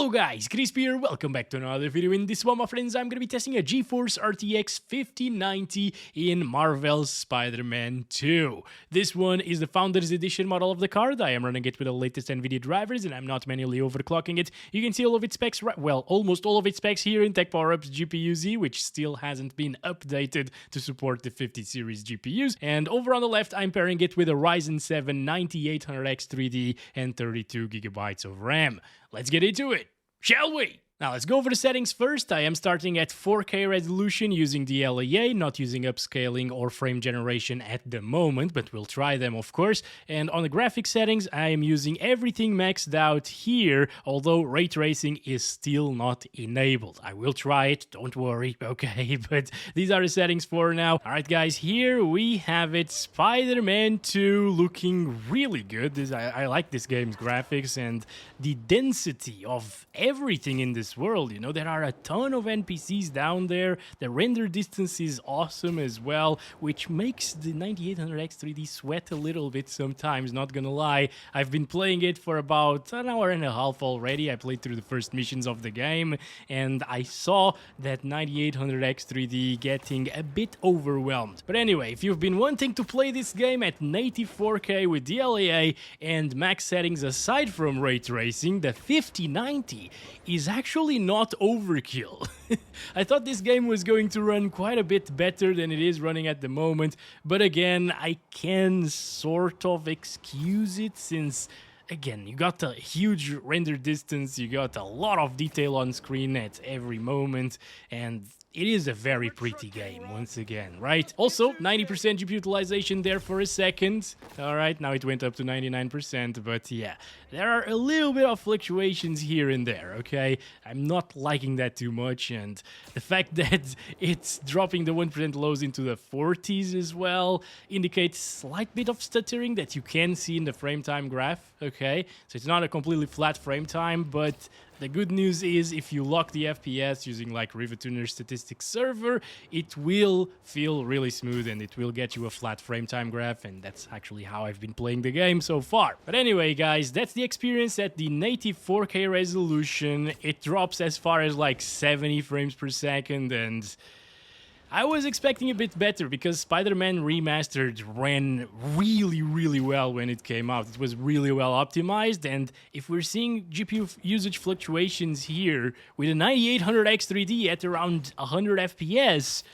Hello guys, Crispy here, welcome back to another video. In this one, my friends, I'm gonna be testing a GeForce RTX 5090 in Marvel's Spider-Man 2. This one is the Founders Edition model of the card. I am running it with the latest Nvidia drivers and I'm not manually overclocking it. You can see all of its specs, well, almost all of its specs here in Tech PowerUp's GPU-Z, which still hasn't been updated to support the 50 series GPUs. And over on the left, I'm pairing it with a Ryzen 7 9800X 3D and 32GB of RAM. Let's get into it, shall we? Now let's go over the settings first. I am starting at 4K resolution using DLSS, not using upscaling or frame generation at the moment, but we'll try them of course. And on the graphics settings, I am using everything maxed out here, although ray tracing is still not enabled. I will try it, don't worry, okay, but these are the settings for now. Alright guys, here we have it, Spider-Man 2 looking really good. I like this game's graphics and the density of everything in this world. You know, there are a ton of NPCs down there. The render distance is awesome as well, which makes the 9800X 3D sweat a little bit sometimes, not gonna lie. I've been playing it for about an hour and a half already. I played through the first missions of the game and I saw that 9800X 3D getting a bit overwhelmed. But anyway, if you've been wanting to play this game at native 4K with DLSS and max settings aside from ray tracing, the 5090 is actually not overkill. I thought this game was going to run quite a bit better than it is running at the moment, but again, I can sort of excuse it since, again, you got a huge render distance, you got a lot of detail on screen at every moment, and it is a very pretty game, once again, right? Also, 90% GPU utilization there for a second. Alright, now it went up to 99%, but yeah, there are a little bit of fluctuations here and there, okay? I'm not liking that too much, and the fact that it's dropping the 1% lows into the 40s as well indicates slight bit of stuttering that you can see in the frame time graph, okay? So it's not a completely flat frame time, but the good news is if you lock the FPS using like RivetTuner statistics server, it will feel really smooth and it will get you a flat frame time graph, and that's actually how I've been playing the game so far. But anyway guys, that's the experience at the native 4K resolution. It drops as far as like 70 frames per second, and I was expecting a bit better because Spider-Man Remastered ran really well when it came out. It was really well optimized, and if we're seeing GPU usage fluctuations here with a 9800X 3D at around 100 FPS,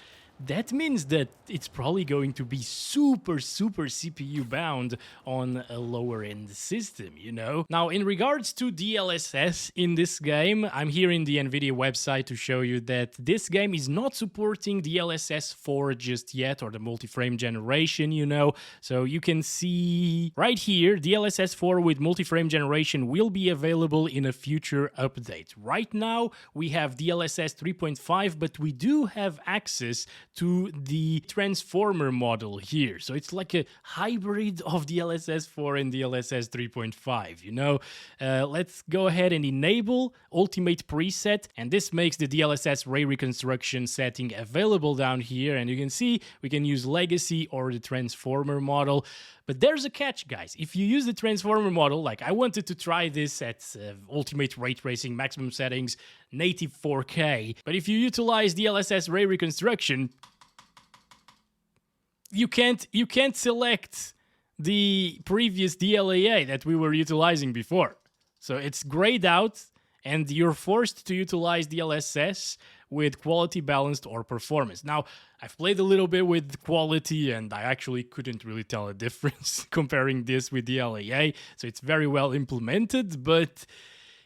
that means that it's probably going to be super CPU bound on a lower end system, you know? Now, in regards to DLSS in this game, I'm here in the Nvidia website to show you that this game is not supporting DLSS 4 just yet, or the multi-frame generation, you know? So you can see right here, DLSS 4 with multi-frame generation will be available in a future update. Right now, we have DLSS 3.5, but we do have access to the transformer model here. So it's like a hybrid of DLSS 4 and DLSS 3.5, you know? Let's go ahead and enable Ultimate Preset, and this makes the DLSS ray reconstruction setting available down here, and you can see we can use Legacy or the transformer model. But there's a catch, guys. If you use the transformer model, like I wanted to try this at ultimate ray tracing, maximum settings, native 4K, but if you utilize DLSS ray reconstruction, you can't select the previous DLSS that we were utilizing before. So it's grayed out, and you're forced to utilize DLSS with quality balanced or performance. Now, I've played a little bit with quality and I actually couldn't really tell a difference comparing this with DLSS, so it's very well implemented, but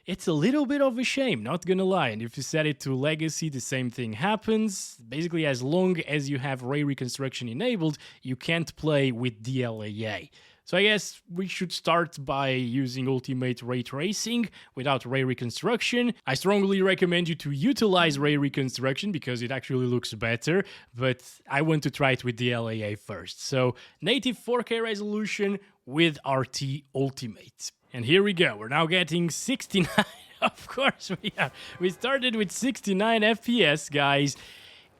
it's a little bit of a shame, not gonna lie. And if you set it to Legacy, the same thing happens. Basically, as long as you have ray reconstruction enabled, you can't play with DLSS. So I guess we should start by using Ultimate Ray Tracing without ray reconstruction. I strongly recommend you to utilize ray reconstruction because it actually looks better, but I want to try it with DLSS first. So native 4K resolution with RT Ultimate. And here we go, we're now getting 69, of course we are. We started with 69 FPS, guys,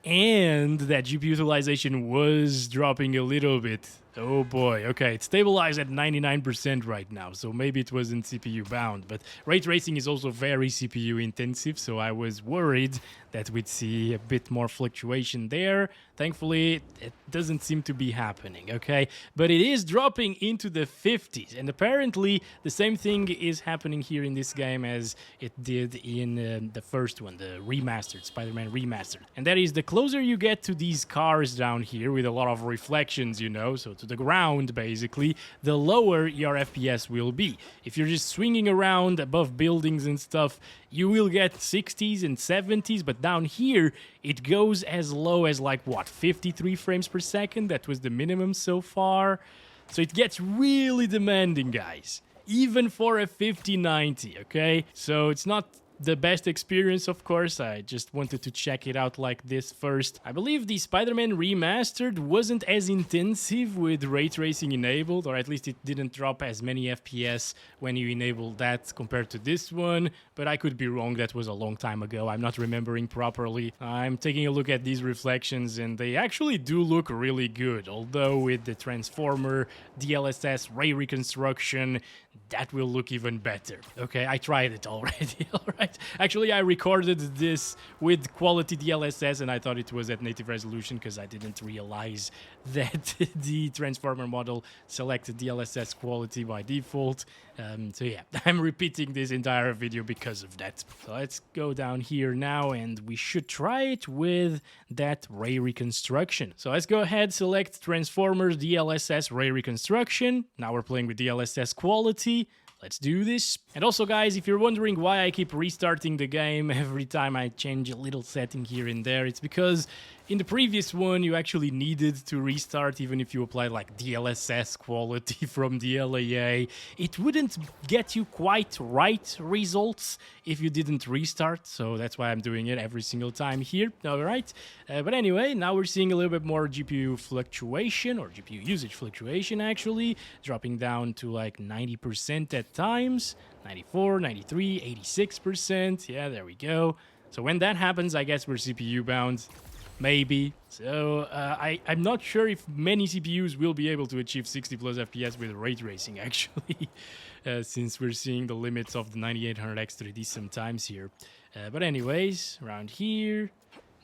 and that GPU utilization was dropping a little bit. Oh boy, okay, it's stabilized at 99% right now, so maybe it wasn't CPU bound, but ray tracing is also very CPU intensive, so I was worried that we'd see a bit more fluctuation there. Thankfully, it doesn't seem to be happening, okay? But it is dropping into the 50s, and apparently the same thing is happening here in this game as it did in the first one, the remastered, Spider-Man Remastered. And that is, the closer you get to these cars down here with a lot of reflections, you know, so to the ground basically, the lower your FPS will be. If you're just swinging around above buildings and stuff, you will get 60s and 70s, but down here it goes as low as like what, 53 frames per second? That was the minimum so far. So it gets really demanding, guys, even for a 5090, okay? So it's not the best experience, of course. I just wanted to check it out like this first. I believe the Spider-Man Remastered wasn't as intensive with ray tracing enabled, or at least it didn't drop as many FPS when you enabled that compared to this one, but I could be wrong. That was a long time ago. I'm not remembering properly. I'm taking a look at these reflections and they actually do look really good, although with the transformer, DLSS, ray reconstruction, that will look even better. Okay, I tried it already, alright? Actually, I recorded this with quality DLSS and I thought it was at native resolution because I didn't realize that the transformer model selected DLSS quality by default. So yeah, I'm repeating this entire video because of that. So let's go down here now and we should try it with that ray reconstruction. So let's go ahead, select transformers, DLSS, ray reconstruction. Now we're playing with DLSS quality. Let's do this. And also, guys, if you're wondering why I keep restarting the game every time I change a little setting here and there, it's because in the previous one you actually needed to restart even if you applied like DLSS quality from the LAA. It wouldn't get you quite right results if you didn't restart, so that's why I'm doing it every single time here. Alright, but anyway, now we're seeing a little bit more GPU fluctuation, or GPU usage fluctuation actually, dropping down to like 90% at times, 94, 93, 86%, yeah, there we go. So when that happens, I guess we're CPU bound. Maybe. So I'm not sure if many CPUs will be able to achieve 60 plus FPS with ray tracing actually, since we're seeing the limits of the 9800X 3D sometimes here. But anyways, around here,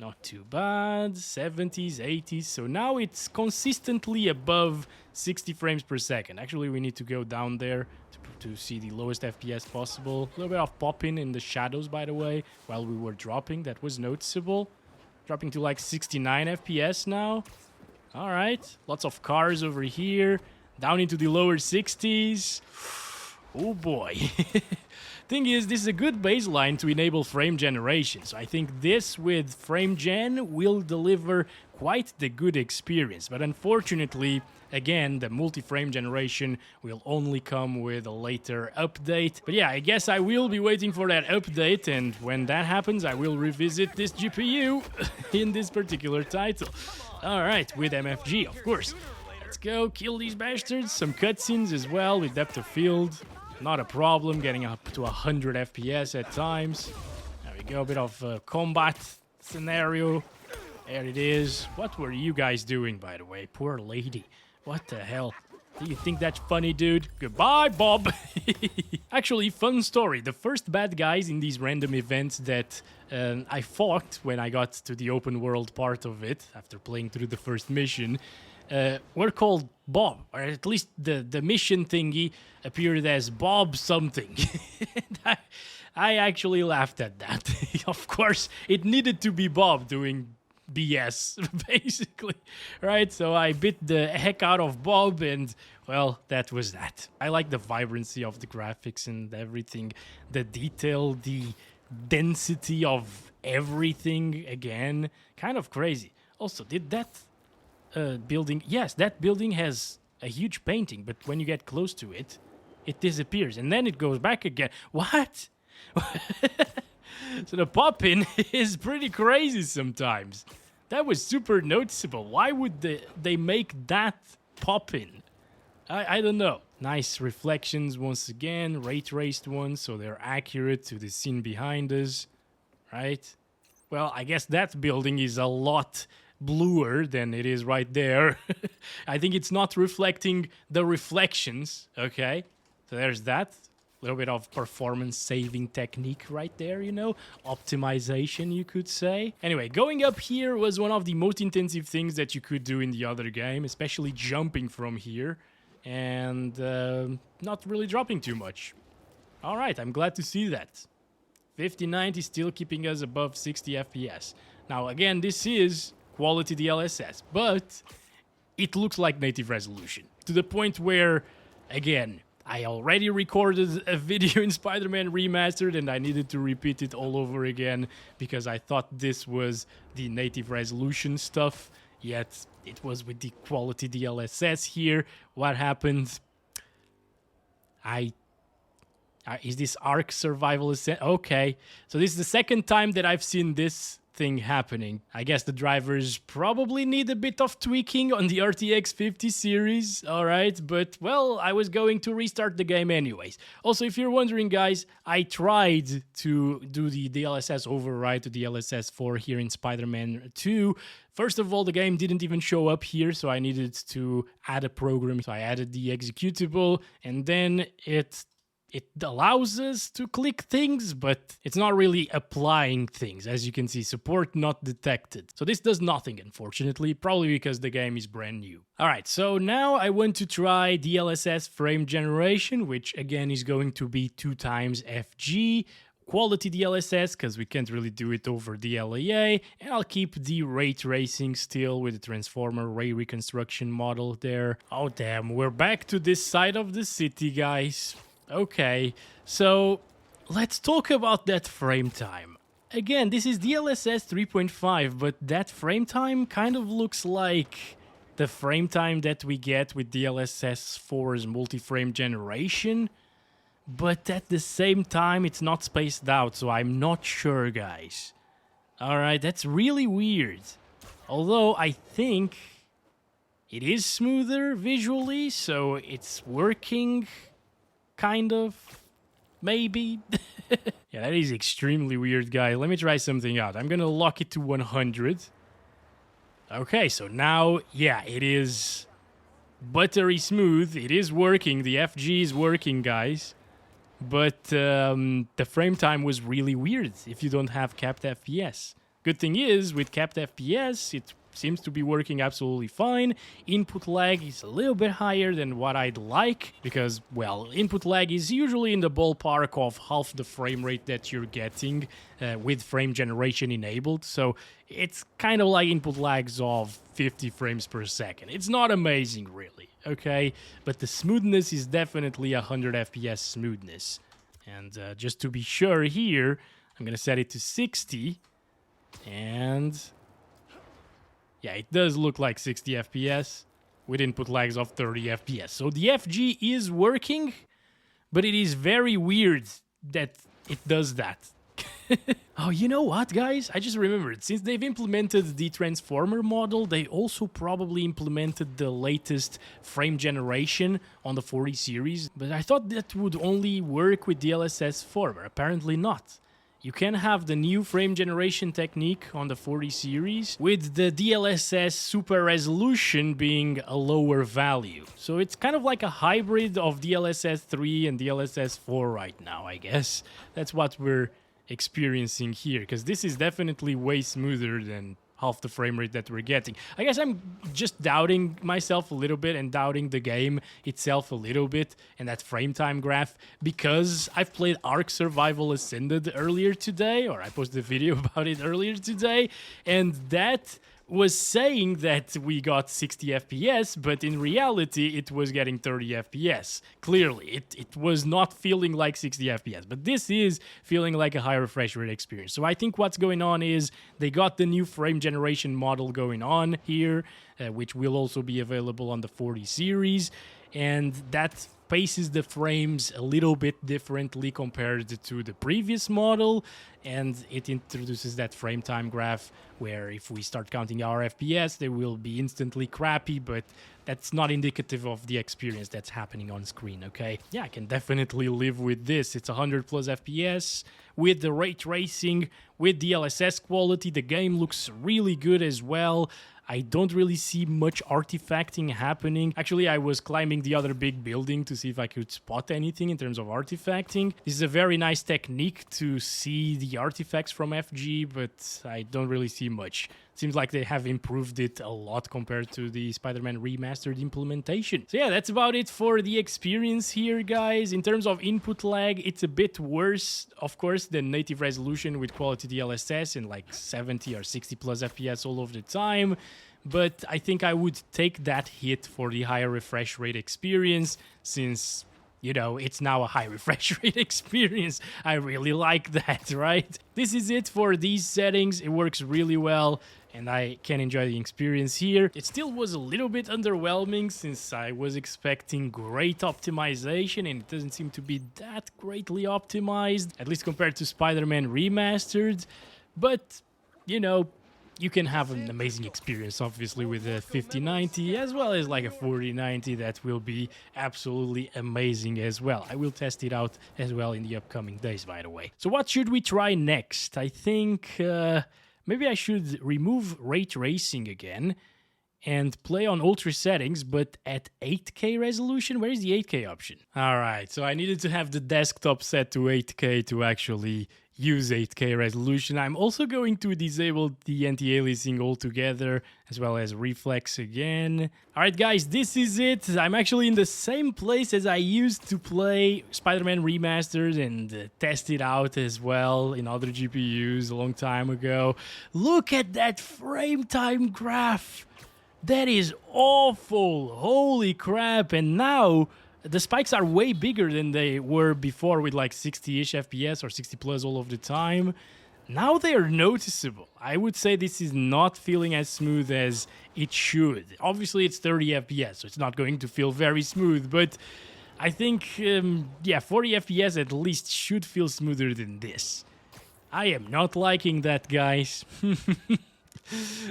not too bad, 70s, 80s. So now it's consistently above 60 frames per second. Actually, we need to go down there to see the lowest FPS possible. A little bit of popping in the shadows, by the way, while we were dropping. That was noticeable. Dropping to like 69 FPS now. Alright, lots of cars over here. Down into the lower 60s. Oh boy. Thing is, this is a good baseline to enable frame generation. So I think this with frame gen will deliver quite the good experience. But unfortunately, again, the multi-frame generation will only come with a later update. But yeah, I guess I will be waiting for that update, and when that happens, I will revisit this GPU in this particular title. Alright, with MFG, of course. Let's go, kill these bastards. Some cutscenes as well with depth of field. Not a problem, getting up to 100 FPS at times. There we go, a bit of combat scenario. There it is. What were you guys doing, by the way? Poor lady. What the hell? Do you think that's funny, dude? Goodbye, Bob! Actually, fun story. The first bad guys in these random events that I fought when I got to the open world part of it, after playing through the first mission, were called Bob. Or at least the mission thingy appeared as Bob something. I actually laughed at that. Of course, it needed to be Bob doing BS, basically, right? So I bit the heck out of Bob and, well, that was that. I like the vibrancy of the graphics and everything, the detail, the density of everything, again, kind of crazy. Also, did that building... Yes, that building has a huge painting, but when you get close to it, it disappears, and then it goes back again. What? So the pop-in is pretty crazy sometimes. That was super noticeable. Why would they make that pop-in? I don't know. Nice reflections once again, ray traced ones, so they're accurate to the scene behind us, right? Well, I guess that building is a lot bluer than it is right there. I think it's not reflecting the reflections, okay? So there's that. A little bit of performance saving technique right there, you know? Optimization, you could say. Anyway, going up here was one of the most intensive things that you could do in the other game, especially jumping from here and not really dropping too much. All right, I'm glad to see that. 5090 still keeping us above 60 FPS. Now, again, this is quality DLSS, but it looks like native resolution to the point where, again, I already recorded a video in Spider-Man Remastered and I needed to repeat it all over again because I thought this was the native resolution stuff, yet it was with the quality DLSS here. What happened? Is this Ark Survival Ascent? Okay, so this is the second time that I've seen this thing happening. I guess the drivers probably need a bit of tweaking on the RTX 50 series, alright, but well, I was going to restart the game anyways. Also, if you're wondering, guys, I tried to do the DLSS override to DLSS 4 here in Spider-Man 2. First of all, the game didn't even show up here, so I needed to add a program, so I added the executable, and then it allows us to click things, but it's not really applying things. As you can see, support not detected. So this does nothing, unfortunately, probably because the game is brand new. Alright, so now I want to try DLSS Frame Generation, which again is going to be 2 times FG. Quality DLSS, because we can't really do it over DLAA, and I'll keep the ray tracing still with the transformer ray reconstruction model there. Oh damn, we're back to this side of the city, guys. Okay, so let's talk about that frame time. Again, this is DLSS 3.5, but that frame time kind of looks like the frame time that we get with DLSS 4's multi-frame generation, but at the same time, it's not spaced out, so I'm not sure, guys. Alright, that's really weird. Although, I think it is smoother visually, so it's working... kind of, maybe. Yeah, that is extremely weird, guy. Let me try something out. I'm gonna lock it to 100. Okay, so now, yeah, it is buttery smooth. It is working. The FG is working, guys. But the frame time was really weird if you don't have capped FPS. Good thing is, with capped FPS, it seems to be working absolutely fine. Input lag is a little bit higher than what I'd like because, well, input lag is usually in the ballpark of half the frame rate that you're getting with frame generation enabled. So it's kind of like input lags of 50 frames per second. It's not amazing, really, okay? But the smoothness is definitely 100 FPS smoothness. And just to be sure here, I'm going to set it to 60 and... yeah, it does look like 60 FPS with input lags of 30 FPS. So the FG is working, but it is very weird that it does that. Oh, you know what, guys? I just remembered. Since they've implemented the transformer model, they also probably implemented the latest frame generation on the 40 series. But I thought that would only work with DLSS 4, but apparently not. You can have the new frame generation technique on the 40 series with the DLSS super resolution being a lower value. So it's kind of like a hybrid of DLSS 3 and DLSS 4 right now, I guess. That's what we're experiencing here, because this is definitely way smoother than half the frame rate that we're getting. I guess I'm just doubting myself a little bit and doubting the game itself a little bit and that frame time graph because I've played Ark Survival Ascended earlier today, or I posted a video about it earlier today, and that was saying that we got 60 FPS, but in reality it was getting 30 FPS. Clearly, it was not feeling like 60 FPS, but this is feeling like a high refresh rate experience. So I think what's going on is they got the new frame generation model going on here, which will also be available on the 40 series, and that paces the frames a little bit differently compared to the previous model, and it introduces that frame time graph where if we start counting our FPS, they will be instantly crappy, but that's not indicative of the experience that's happening on screen, okay? Yeah, I can definitely live with this. It's 100 plus FPS with the ray tracing, with DLSS quality. The game looks really good as well. I don't really see much artifacting happening. Actually, I was climbing the other big building to see if I could spot anything in terms of artifacting. This is a very nice technique to see the artifacts from FG, but I don't really see much. Seems like they have improved it a lot compared to the Spider-Man Remastered implementation. So yeah, that's about it for the experience here, guys. In terms of input lag, it's a bit worse, of course, than native resolution with quality DLSS and like 70 or 60 plus FPS all of the time. But I think I would take that hit for the higher refresh rate experience since, you know, it's now a high refresh rate experience. I really like that, right? This is it for these settings. It works really well, and I can enjoy the experience here. It still was a little bit underwhelming since I was expecting great optimization, and it doesn't seem to be that greatly optimized, at least compared to Spider-Man Remastered. But, you know, you can have an amazing experience, obviously, with a 5090 as well as like a 4090 that will be absolutely amazing as well. I will test it out as well in the upcoming days, by the way. So what should we try next? I think maybe I should remove ray tracing again and play on ultra settings, but at 8K resolution. Where is the 8K option? All right, so I needed to have the desktop set to 8K to actually use 8K resolution. I'm also going to disable the anti-aliasing altogether, as well as reflex again. All right, guys, this is it. I'm actually in the same place as I used to play Spider-Man Remastered and test it out as well in other GPUs a long time ago. Look at that frame time graph. That is awful. Holy crap. And now the spikes are way bigger than they were before with like 60-ish FPS or 60 plus all of the time. Now they are noticeable. I would say this is not feeling as smooth as it should. Obviously, it's 30 FPS, so it's not going to feel very smooth. But I think, yeah, 40 FPS at least should feel smoother than this. I am not liking that, guys.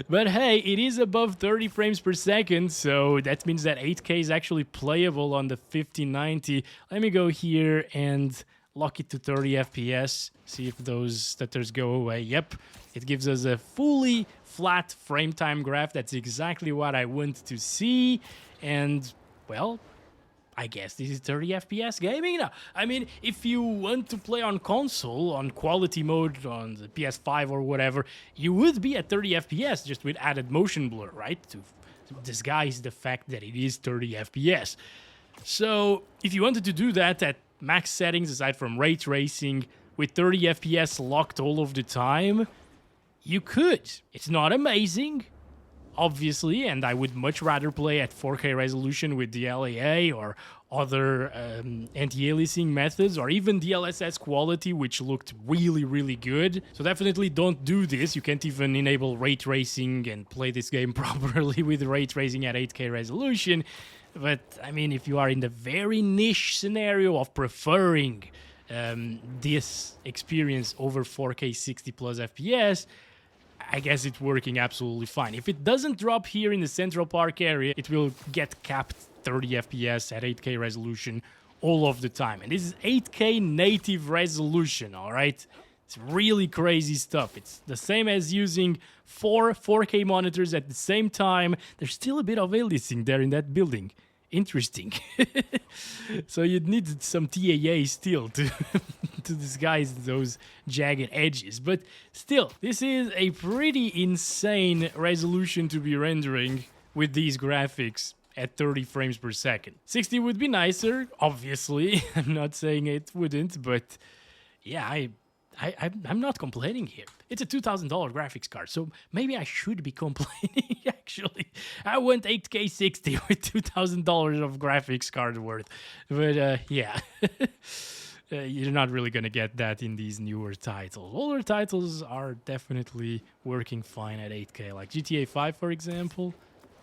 But hey, it is above 30 frames per second, so that means that 8K is actually playable on the 5090. Let me go here and lock it to 30 FPS, see if those stutters go away. Yep, it gives us a fully flat frame time graph. That's exactly what I want to see, and, well, I guess this is 30 FPS gaming now. I mean, if you want to play on console, on quality mode, on the PS5 or whatever, you would be at 30 FPS just with added motion blur, right? To disguise the fact that it is 30 FPS. So, if you wanted to do that at max settings, aside from ray tracing, with 30 FPS locked all of the time, you could. It's not amazing, obviously, and I would much rather play at 4K resolution with the LAA or other anti-aliasing methods, or even DLSS quality, which looked really, really good. So definitely don't do this. You can't even enable ray tracing and play this game properly with ray tracing at 8K resolution. But, I mean, if you are in the very niche scenario of preferring this experience over 4K 60 plus FPS, I guess it's working absolutely fine. If it doesn't drop here in the Central Park area, it will get capped 30 FPS at 8K resolution all of the time. And this is 8K native resolution, all right? It's really crazy stuff. It's the same as using 4K monitors at the same time. There's still a bit of aliasing there in that building. Interesting. So you'd need some TAA still to disguise those jagged edges. But still, this is a pretty insane resolution to be rendering with these graphics at 30 frames per second. 60 would be nicer, obviously. I'm not saying it wouldn't, but yeah, I'm not complaining here. It's a $2,000 graphics card, so maybe I should be complaining, actually. I want 8K 60 with $2,000 of graphics card worth. But, yeah. You're not really going to get that in these newer titles. Older titles are definitely working fine at 8K, like GTA 5, for example.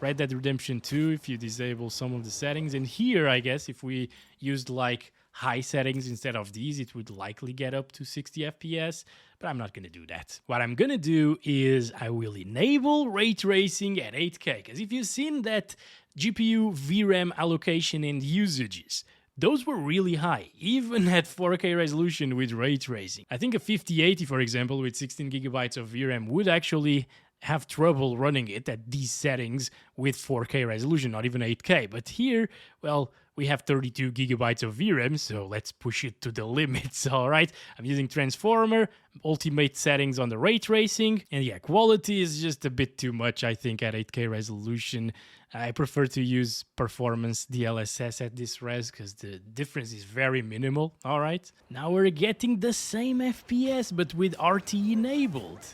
Red Dead Redemption 2, if you disable some of the settings. And here, I guess, if we used, like, high settings instead of these, it would likely get up to 60 FPS, but I'm not going to do that. What I'm going to do is I will enable ray tracing at 8K, because if you've seen that GPU VRAM allocation and usages, those were really high, even at 4K resolution with ray tracing. I think a 5080, for example, with 16 gigabytes of VRAM would actually have trouble running it at these settings with 4K resolution, not even 8K. But here, well, we have 32 gigabytes of VRAM, so let's push it to the limits, all right? I'm using Transformer, ultimate settings on the ray tracing, and yeah, quality is just a bit too much, I think, at 8K resolution. I prefer to use performance DLSS at this res because the difference is very minimal, all right? Now we're getting the same FPS, but with RT enabled.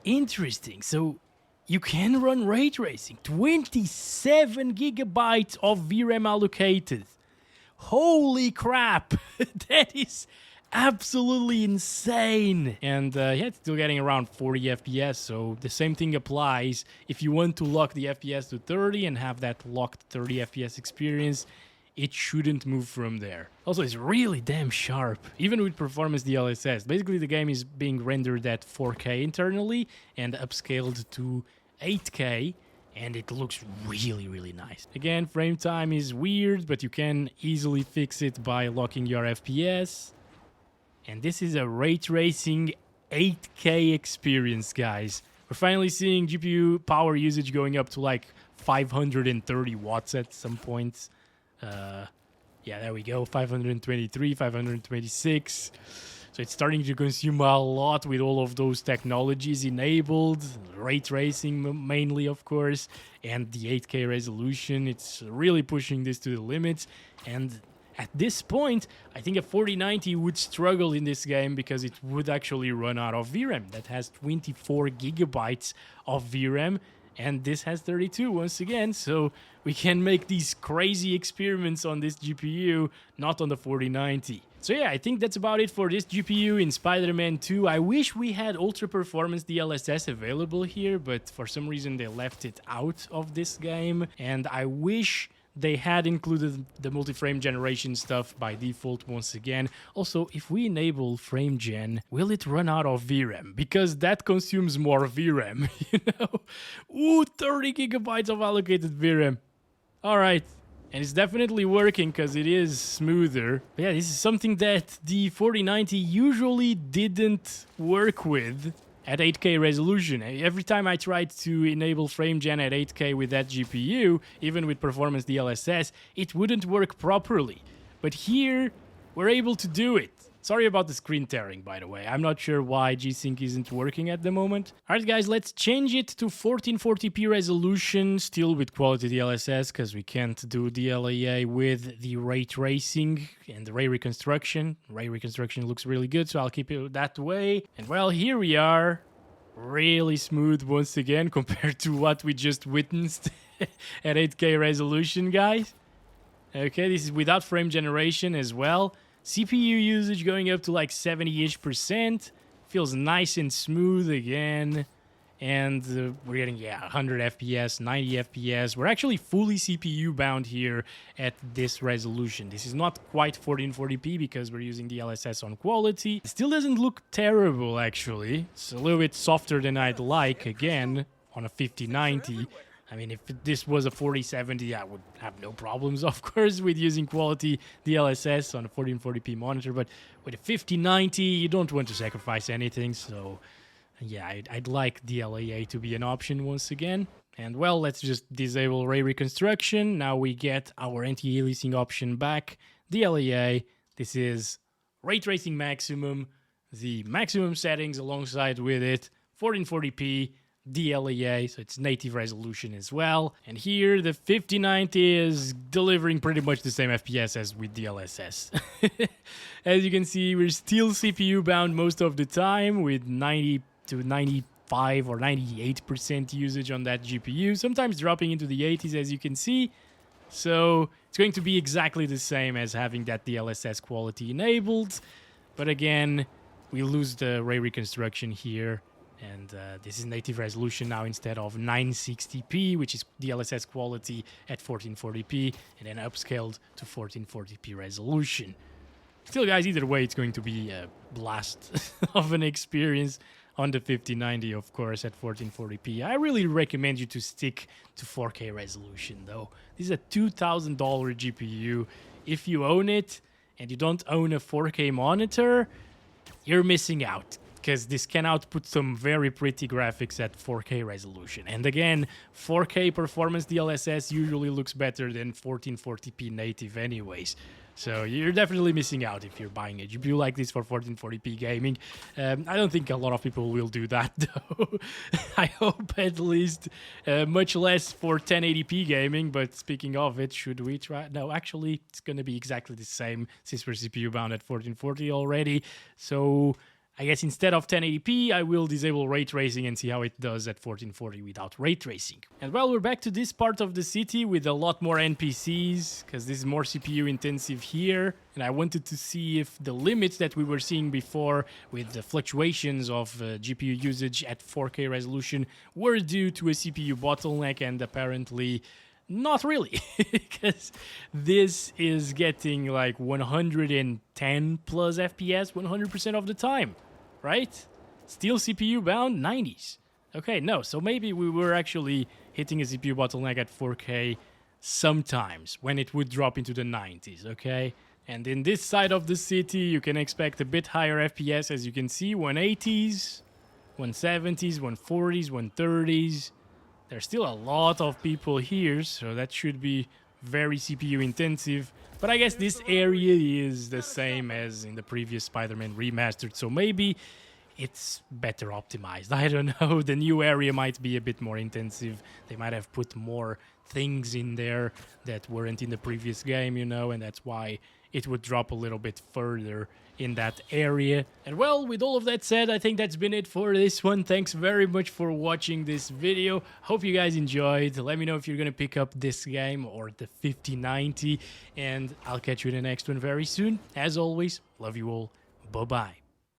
Interesting. So you can run ray tracing. 27 gigabytes of VRAM allocated. Holy crap. That is absolutely insane. And yeah, it's still getting around 40 FPS. So the same thing applies. If you want to lock the FPS to 30 and have that locked 30 FPS experience, it shouldn't move from there. Also, it's really damn sharp, even with performance DLSS. Basically, the game is being rendered at 4K internally and upscaled to 8K, and it looks really, really nice. Again, frame time is weird, but you can easily fix it by locking your FPS. And this is a ray tracing 8K experience, guys. We're finally seeing GPU power usage going up to like 530 watts at some points. Yeah, there we go, 523, 526. So it's starting to consume a lot with all of those technologies enabled, ray tracing mainly, of course, and the 8K resolution. It's really pushing this to the limits. And at this point, I think a 4090 would struggle in this game because it would actually run out of VRAM. That has 24 gigabytes of VRAM. And this has 32 once again, so we can make these crazy experiments on this GPU, not on the 4090. So yeah, I think that's about it for this GPU in Spider-Man 2. I wish we had ultra performance DLSS available here, but for some reason they left it out of this game. And I wish they had included the multi-frame generation stuff by default once again. Also, if we enable frame gen, will it run out of VRAM? Because that consumes more VRAM, you know? Ooh, 30 gigabytes of allocated VRAM. All right. And it's definitely working because it is smoother. But yeah, this is something that the 4090 usually didn't work with at 8K resolution. Every time I tried to enable frame gen at 8K with that GPU, even with performance DLSS, it wouldn't work properly. But here, we're able to do it. Sorry about the screen tearing, by the way. I'm not sure why G-Sync isn't working at the moment. Alright guys, let's change it to 1440p resolution, still with quality DLSS, because we can't do DLAA with the ray tracing and the ray reconstruction. Ray reconstruction looks really good, so I'll keep it that way. And well, here we are. Really smooth once again compared to what we just witnessed at 8K resolution, guys. Okay, this is without frame generation as well. CPU usage going up to like 70-ish%. Feels nice and smooth again. And we're getting, yeah, 100 FPS, 90 FPS. We're actually fully CPU bound here at this resolution. This is not quite 1440p because we're using the DLSS on quality. It still doesn't look terrible, actually. It's a little bit softer than I'd like, again, on a 5090. I mean, if this was a 4070, I would have no problems, of course, with using quality DLSS on a 1440p monitor. But with a 5090, you don't want to sacrifice anything. So, yeah, I'd like DLAA to be an option once again. And, well, let's just disable ray reconstruction. Now we get our anti-aliasing option back. DLAA, this is ray tracing maximum, the maximum settings alongside with it, 1440p. DLAA, so it's native resolution as well. And here the 5090 is delivering pretty much the same FPS as with DLSS. As you can see, we're still CPU bound most of the time with 90 to 95 or 98% usage on that GPU, sometimes dropping into the 80s as you can see. So it's going to be exactly the same as having that DLSS quality enabled. But again, we lose the ray reconstruction here. And this is native resolution now instead of 960p, which is DLSS quality at 1440p, and then upscaled to 1440p resolution. Still, guys, either way, it's going to be a blast of an experience on the 5090, of course, at 1440p. I really recommend you to stick to 4K resolution, though. This is a $2,000 GPU. If you own it and you don't own a 4K monitor, you're missing out. because this can output some very pretty graphics at 4K resolution. And again, 4K performance DLSS usually looks better than 1440p native anyways. So you're definitely missing out if you're buying a GPU like this for 1440p gaming. I don't think a lot of people will do that though. I hope at least, much less for 1080p gaming. But speaking of it, should we try? No, actually, it's going to be exactly the same since we're CPU bound at 1440 already. So I guess instead of 1080p, I will disable ray tracing and see how it does at 1440 without ray tracing. And well, we're back to this part of the city with a lot more NPCs, because this is more CPU intensive here. And I wanted to see if the limits that we were seeing before with the fluctuations of GPU usage at 4K resolution were due to a CPU bottleneck, and apparently not really, because this is getting like 110 plus FPS 100% of the time, right? Still CPU bound 90s. Okay, no, so maybe we were actually hitting a CPU bottleneck at 4K sometimes when it would drop into the 90s, okay? And in this side of the city, you can expect a bit higher FPS, as you can see, 180s, 170s, 140s, 130s. There's still a lot of people here, so that should be very CPU intensive. But I guess this area is the same as in the previous Spider-Man Remastered, so maybe it's better optimized. I don't know, the new area might be a bit more intensive. They might have put more things in there that weren't in the previous game, you know, and that's why it would drop a little bit further in that area. And well, with all of that said, I think that's been it for this one. Thanks very much for watching this video. Hope you guys enjoyed. Let me know if you're gonna pick up this game or the 5090, and I'll catch you in the next one very soon. As always, love you all. Bye-bye.